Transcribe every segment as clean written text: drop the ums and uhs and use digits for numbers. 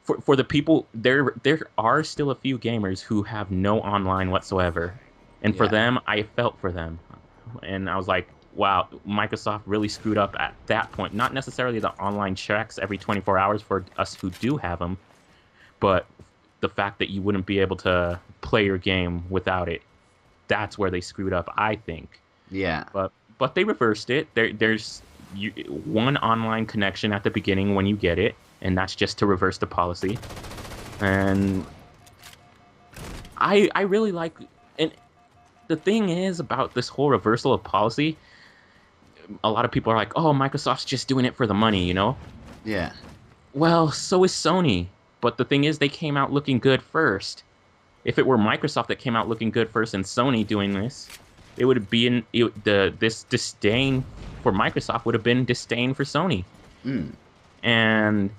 for the people, there are still a few gamers who have no online whatsoever, and for Yeah. them, I felt for them, and I was like, wow, Microsoft really screwed up at that point. Not necessarily the online checks every 24 hours for us who do have them, but the fact that you wouldn't be able to play your game without it. That's where they screwed up, I think. Yeah. But they reversed it. There's one online connection at the beginning when you get it, and that's just to reverse the policy. And I really like, and the thing is about this whole reversal of policy, a lot of people are like, "Oh, Microsoft's just doing it for the money," you know? Yeah. Well, so is Sony. But the thing is, they came out looking good first. If it were Microsoft that came out looking good first and Sony doing this, it would be this disdain for Microsoft would have been disdain for Sony, Mm. and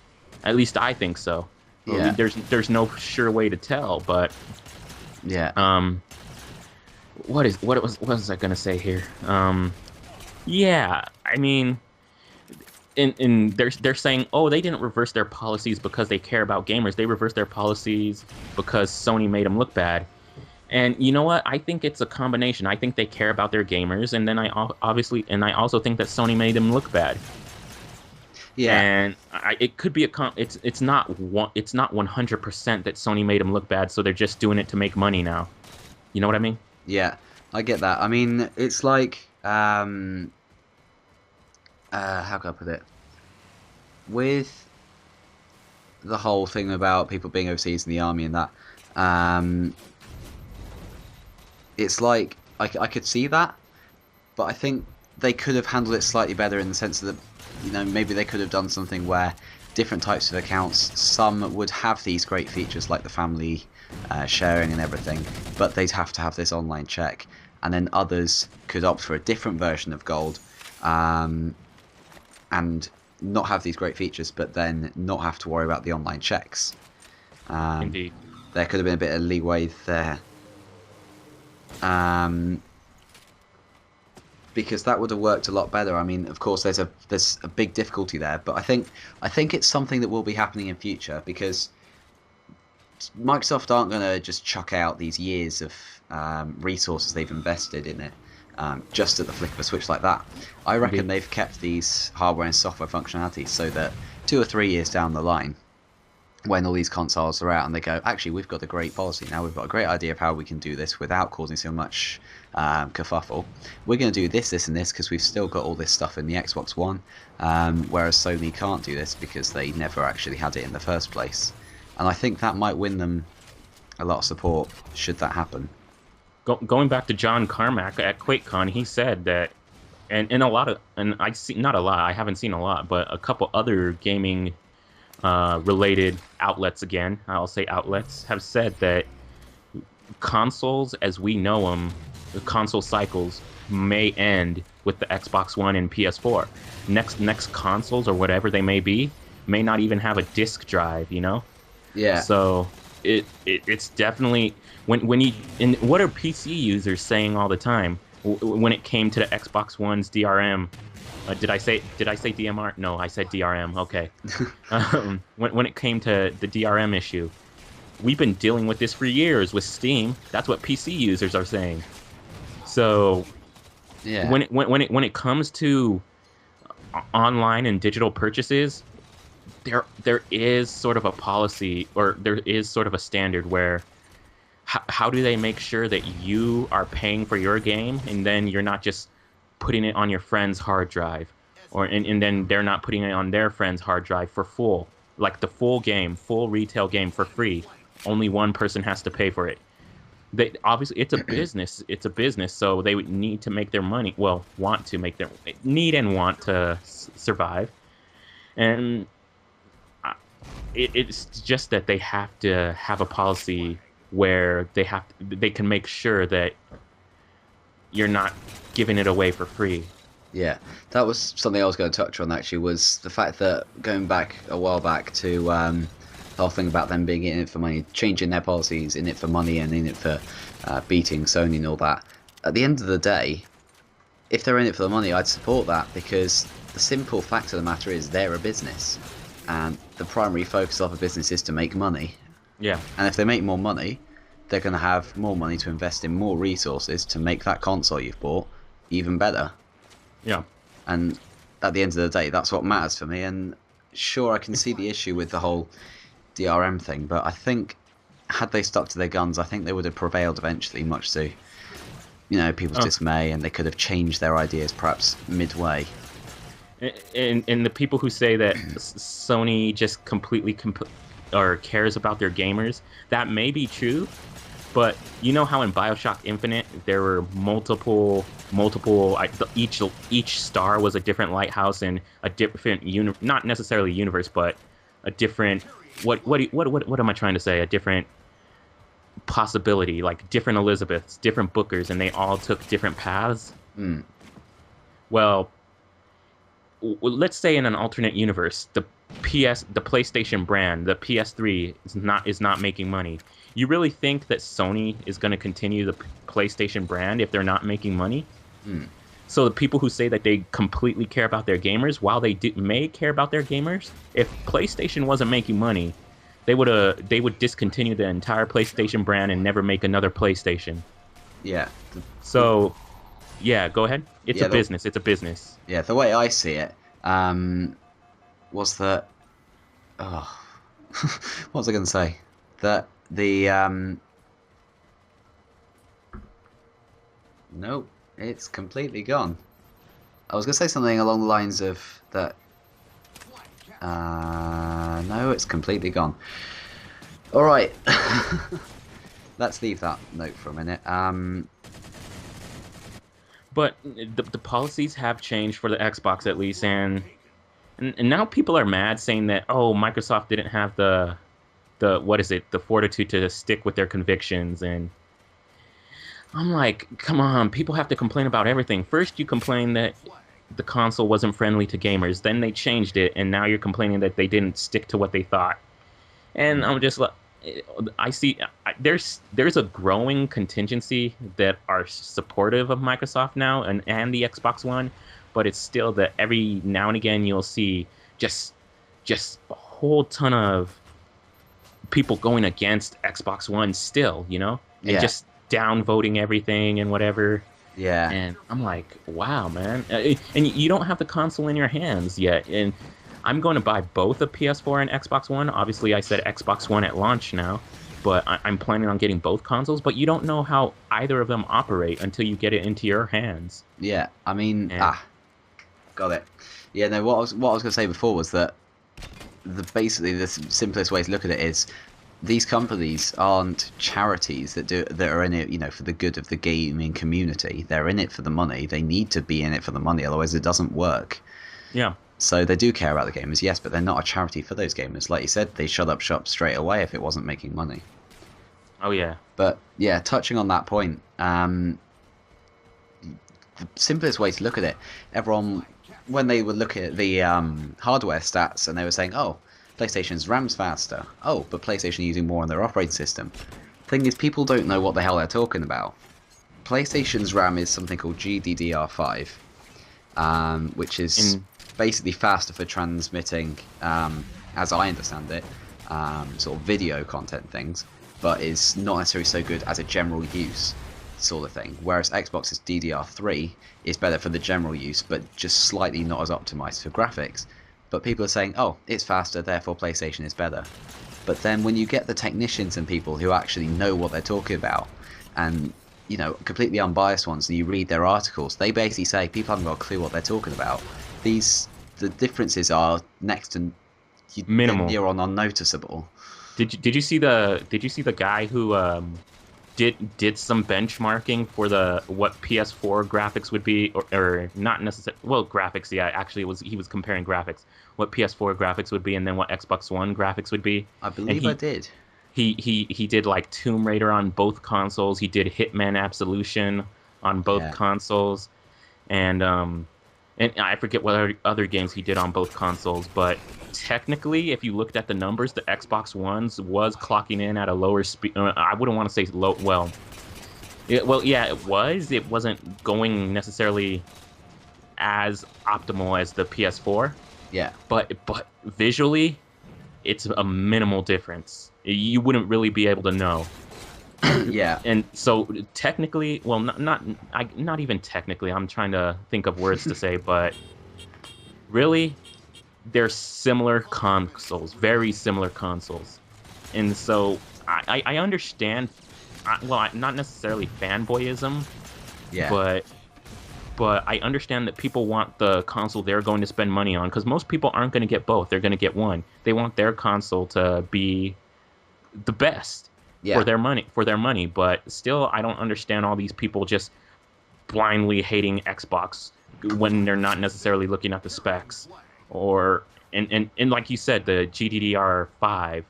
at least I think so. Yeah. There's no sure way to tell, but Yeah. um, what was I gonna say here? Yeah, I mean, they're saying, oh, they didn't reverse their policies because they care about gamers. They reversed their policies because Sony made them look bad. And you know what? I think it's a combination. I think they care about their gamers, and then I also think that Sony made them look bad. Yeah. And it could be it's not 100% that Sony made them look bad, so they're just doing it to make money now. You know what I mean? Yeah. I get that. I mean, it's like how can I put it? With the whole thing about people being overseas in the army and that, um, it's like I could see that, but I think they could have handled it slightly better in the sense that, maybe they could have done something where different types of accounts, some would have these great features like the family sharing and everything, but they'd have to have this online check, and then others could opt for a different version of Gold, and not have these great features, but then not have to worry about the online checks. Um, Indeed. there could have been a bit of leeway there. Um, because that would have worked a lot better. I mean, of course, there's a big difficulty there, but I think it's something that will be happening in future, because Microsoft aren't going to just chuck out these years of resources they've invested in it just at the flick of a switch like that. I reckon Indeed. they've kept these hardware and software functionalities so that 2 or 3 years down the line, when all these consoles are out and they go, actually, we've got a great policy now, we've got a great idea of how we can do this without causing so much kerfuffle. We're going to do this, this, and this because we've still got all this stuff in the Xbox One, whereas Sony can't do this because they never actually had it in the first place. And I think that might win them a lot of support should that happen. Going back to John Carmack at QuakeCon, he said that, and a lot of, and I see not a lot, I haven't seen a lot, but a couple other gaming related outlets, again, I'll say outlets, have said that consoles as we know them, the console cycles may end with the Xbox One and PS4. Next consoles or whatever they may be may not even have a disc drive, you know? Yeah. So it's definitely when you, and what are PC users saying all the time when it came to the Xbox One's DRM? Did I say DMR? No, I said DRM. Okay. When it came to the DRM issue, we've been dealing with this for years with Steam. That's what PC users are saying. So Yeah. when it comes to online and digital purchases, there is sort of a policy, or there is sort of a standard where how do they make sure that you are paying for your game and then you're not just putting it on your friend's hard drive, or and then they're not putting it on their friend's hard drive for full, like the full retail game for free. Only one person has to pay for it. They obviously, it's a business. It's a business, so they would need to make their money. Well, want to make their need and want to survive, and it's just that they have to have a policy where they can make sure that you're not giving it away for free. Yeah, that was something I was going to touch on actually, was the fact that going back a while back to the whole thing about them being in it for money, changing their policies, in it for money and in it for beating Sony and all that. At the end of the day, if they're in it for the money, I'd support that, because the simple fact of the matter is they're a business. and the primary focus of a business is to make money. Yeah. And if they make more money, they're going to have more money to invest in more resources to make that console you've bought even better. Yeah. And at the end of the day, that's what matters for me. And sure, I can see the issue with the whole DRM thing, but I think had they stuck to their guns, I think they would have prevailed eventually, much to, people's dismay, and they could have changed their ideas perhaps midway. And the people who say that Sony just completely or cares about their gamers, that may be true, but you know how in BioShock Infinite there were multiple each star was a different lighthouse and a different not necessarily universe, but a different what am I trying to say? A different possibility, like different Elizabeths, different Bookers, and they all took different paths. Well, let's say in an alternate universe, the PlayStation brand, the PS3 is not making money. You really think that Sony is going to continue the PlayStation brand if they're not making money? So the people who say that they completely care about their gamers, while they may care about their gamers, if PlayStation wasn't making money, they would discontinue the entire PlayStation brand and never make another PlayStation. Yeah. So, yeah, go ahead. It's a business. It's a business. Yeah, the way I see it was that... Oh, what was I going to say? That the... Nope, it's completely gone. I was going to say something along the lines of that... no, it's completely gone. Alright. Let's leave that note for a minute. But the policies have changed for the Xbox, at least, and now people are mad, saying that, oh, Microsoft didn't have the fortitude to stick with their convictions. And I'm like, come on, people have to complain about everything. First you complain that the console wasn't friendly to gamers, then they changed it, and now you're complaining that they didn't stick to what they thought. And I'm just like, I see there's a growing contingency that are supportive of Microsoft now and the Xbox One, but it's still that every now and again you'll see just a whole ton of people going against Xbox One still, and just downvoting everything and whatever. Yeah. And I'm like, wow, man. And you don't have the console in your hands yet. And I'm going to buy both a PS4 and Xbox One. Obviously, I said Xbox One at launch now, but I'm planning on getting both consoles. But you don't know how either of them operate until you get it into your hands. Yeah, I mean, got it. Yeah, no, what I was going to say before was that basically the simplest way to look at it is these companies aren't charities that are in it, for the good of the gaming community. They're in it for the money. They need to be in it for the money, otherwise it doesn't work. Yeah. So they do care about the gamers, yes, but they're not a charity for those gamers. Like you said, they shut up shop straight away if it wasn't making money. Oh, yeah. But, yeah, touching on that point, the simplest way to look at it, everyone, when they were looking at the hardware stats and they were saying, oh, PlayStation's RAM's faster. Oh, but PlayStation using more on their operating system. Thing is, people don't know what the hell they're talking about. PlayStation's RAM is something called GDDR5, which is basically faster for transmitting, as I understand it, sort of video content things, but is not necessarily so good as a general use sort of thing. Whereas Xbox's DDR3 is better for the general use, but just slightly not as optimized for graphics. But people are saying, oh, it's faster, therefore PlayStation is better. But then when you get the technicians and people who actually know what they're talking about, and completely unbiased ones, and you read their articles, they basically say people haven't got a clue what they're talking about. The differences are next to minimal, near on unnoticeable. Did you see the guy who did some benchmarking for what PS4 graphics would be, or not necessarily, well, graphics, yeah, actually he was comparing graphics, what PS4 graphics would be and then what Xbox One graphics would be. I believe I did. He did like Tomb Raider on both consoles. He did Hitman Absolution on both consoles, and I forget what other games he did on both consoles. But technically, if you looked at the numbers, the Xbox One's was clocking in at a lower speed. I wouldn't want to say low. Well, it was. It wasn't going necessarily as optimal as the PS4. Yeah. but visually, it's a minimal difference. You wouldn't really be able to know. Yeah. And so technically, well, not even technically. I'm trying to think of words to say, but really, they're similar consoles, very similar consoles. And so I understand, not necessarily fanboyism, Yeah. but I understand that people want the console they're going to spend money on, because most people aren't going to get both. They're going to get one. They want their console to be the best Yeah. for their money. But still, I don't understand all these people just blindly hating Xbox when they're not necessarily looking at the specs. Or and like you said, the GDDR5.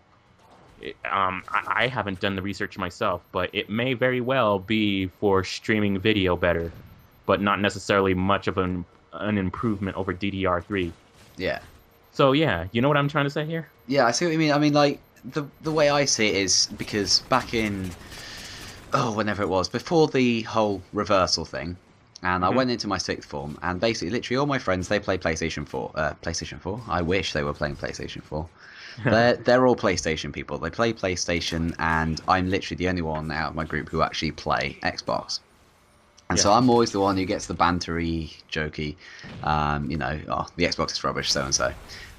I haven't done the research myself, but it may very well be for streaming video better, but not necessarily much of an improvement over DDR3. Yeah. So yeah, you know what I'm trying to say here? Yeah, I see what you mean. I mean, like, the way I see it is because back in, whenever it was, before the whole reversal thing, and I went into my sixth form, and basically, literally, all my friends, they play PlayStation 4. PlayStation 4? I wish they were playing PlayStation 4. They're all PlayStation people. They play PlayStation, and I'm literally the only one out of my group who actually play Xbox. And so Yeah. I'm always the one who gets the bantery, jokey, the Xbox is rubbish, so and so.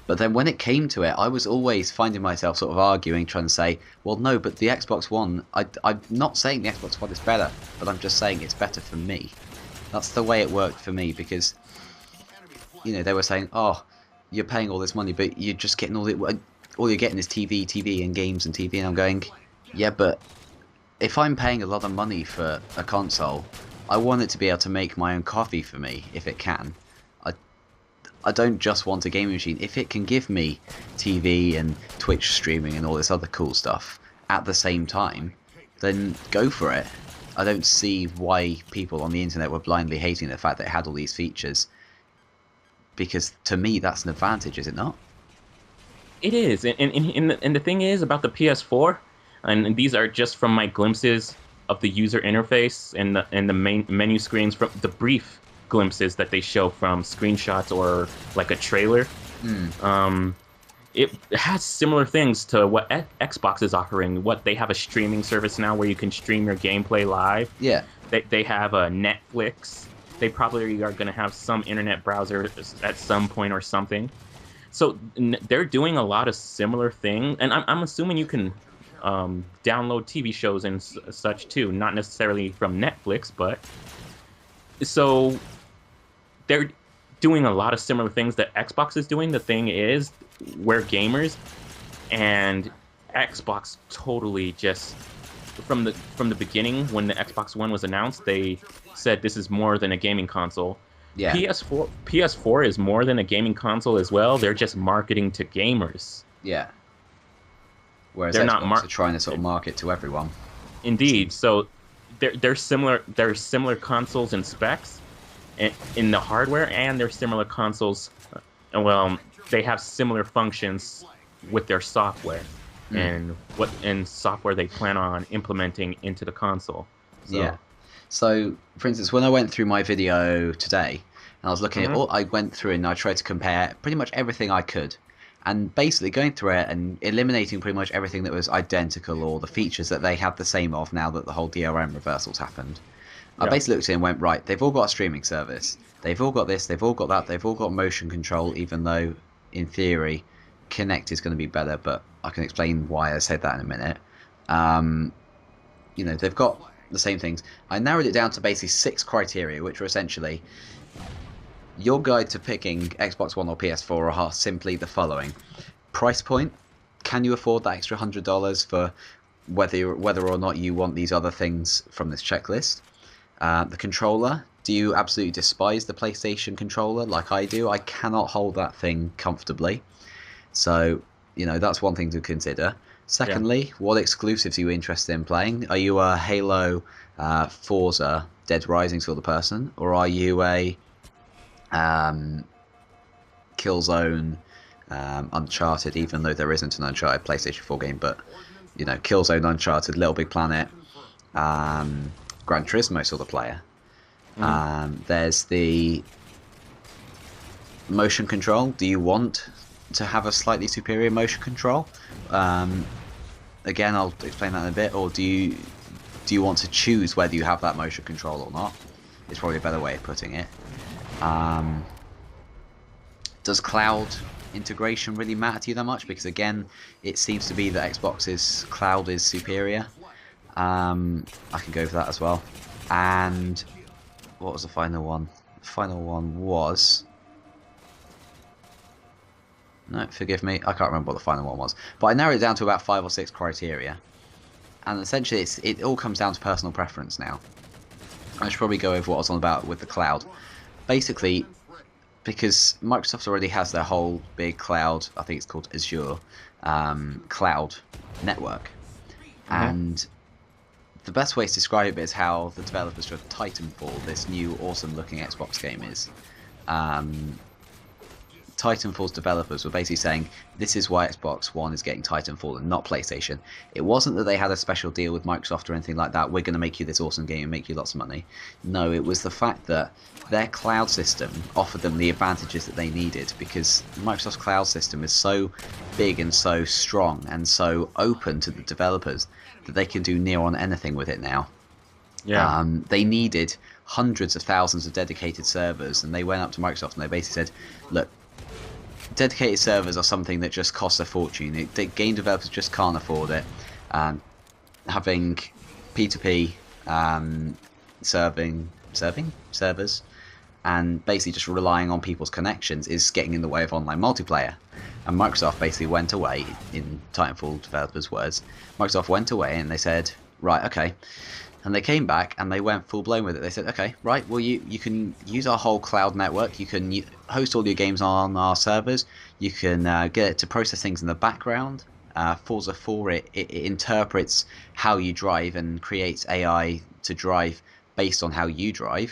But then when it came to it, I was always finding myself sort of arguing, trying to say, well, no, but the Xbox One, I'm not saying the Xbox One is better, but I'm just saying it's better for me. That's the way it worked for me, because, they were saying, oh, you're paying all this money, but you're just getting all you're getting is TV, and games and TV, and I'm going, yeah, but if I'm paying a lot of money for a console, I want it to be able to make my own coffee for me, if it can. I don't just want a gaming machine. If it can give me TV and Twitch streaming and all this other cool stuff at the same time, then go for it. I don't see why people on the internet were blindly hating the fact that it had all these features, because to me that's an advantage, is it not? It is, and the thing is about the PS4, and these are just from my glimpses of the user interface and the main menu screens, from the brief glimpses that they show from screenshots or like a trailer. It has similar things to what Xbox is offering. What they have, a streaming service now where you can stream your gameplay live. Yeah. They have a Netflix. They probably are going to have some internet browser at some point or something. So they're doing a lot of similar things, and I'm assuming you can download TV shows and such too, not necessarily from Netflix, but so they're doing a lot of similar things that Xbox is doing. The thing is, we're gamers, and Xbox totally just from the beginning, when the Xbox One was announced, they said this is more than a gaming console. Yeah. PS4 is more than a gaming console as well. They're just marketing to gamers. Yeah. Whereas They're Xbox not are trying to sort of market to everyone. Indeed. So they're similar. They're similar consoles in specs, in the hardware, and they're similar consoles. Well, they have similar functions with their software and what software they plan on implementing into the console. So, yeah. So, for instance, when I went through my video today, and I was looking at all, I went through and I tried to compare pretty much everything I could, and basically going through it and eliminating pretty much everything that was identical or the features that they have the same of now that the whole DRM reversals happened. I basically looked at it and went, right, they've all got a streaming service. They've all got this, they've all got that, they've all got motion control, even though, in theory, Kinect is going to be better, but I can explain why I said that in a minute. They've got the same things. I narrowed it down to basically 6 criteria, which were essentially your guide to picking Xbox One or PS4 are simply the following. Price point. Can you afford that extra $100 for whether or not you want these other things from this checklist? The controller. Do you absolutely despise the PlayStation controller like I do? I cannot hold that thing comfortably. So, that's one thing to consider. Secondly, what exclusives are you interested in playing? Are you a Halo, Forza, Dead Rising sort of person? Or are you a Killzone, Uncharted, even though there isn't an Uncharted PlayStation 4 game, but, Killzone, Uncharted, Little Big Planet, Gran Turismo sort of player. There's the motion control. Do you want to have a slightly superior motion control? Again, I'll explain that in a bit. Or do you want to choose whether you have that motion control or not? It's probably a better way of putting it. Does cloud integration really matter to you that much? Because again, it seems to be that Xbox's cloud is superior. I can go for that as well. And what was the final one? The final one was... No, forgive me, I can't remember what the final one was. But I narrowed it down to about 5 or 6 criteria. And essentially, it all comes down to personal preference now. I should probably go over what I was on about with the cloud. Basically, because Microsoft already has their whole big cloud, I think it's called Azure, cloud network. And the best way to describe it is how the developers of Titanfall, this new awesome-looking Xbox game, is. Titanfall's developers were basically saying, this is why Xbox One is getting Titanfall and not PlayStation. It wasn't that they had a special deal with Microsoft or anything like that, we're going to make you this awesome game and make you lots of money. No, it was the fact that their cloud system offered them the advantages that they needed, because Microsoft's cloud system is so big and so strong and so open to the developers that they can do near on anything with it now. Yeah. They needed hundreds of thousands of dedicated servers, and they went up to Microsoft and they basically said, look, dedicated servers are something that just costs a fortune. Game developers just can't afford it. Having P2P serving servers and basically just relying on people's connections is getting in the way of online multiplayer. And Microsoft basically went away, in Titanfall developers' words, Microsoft went away and they said, right, okay. And they came back and they went full blown with it. They said, okay, right, well, you can use our whole cloud network. You can host all your games on our servers. You can get it to process things in the background. Forza 4, it interprets how you drive and creates AI to drive based on how you drive.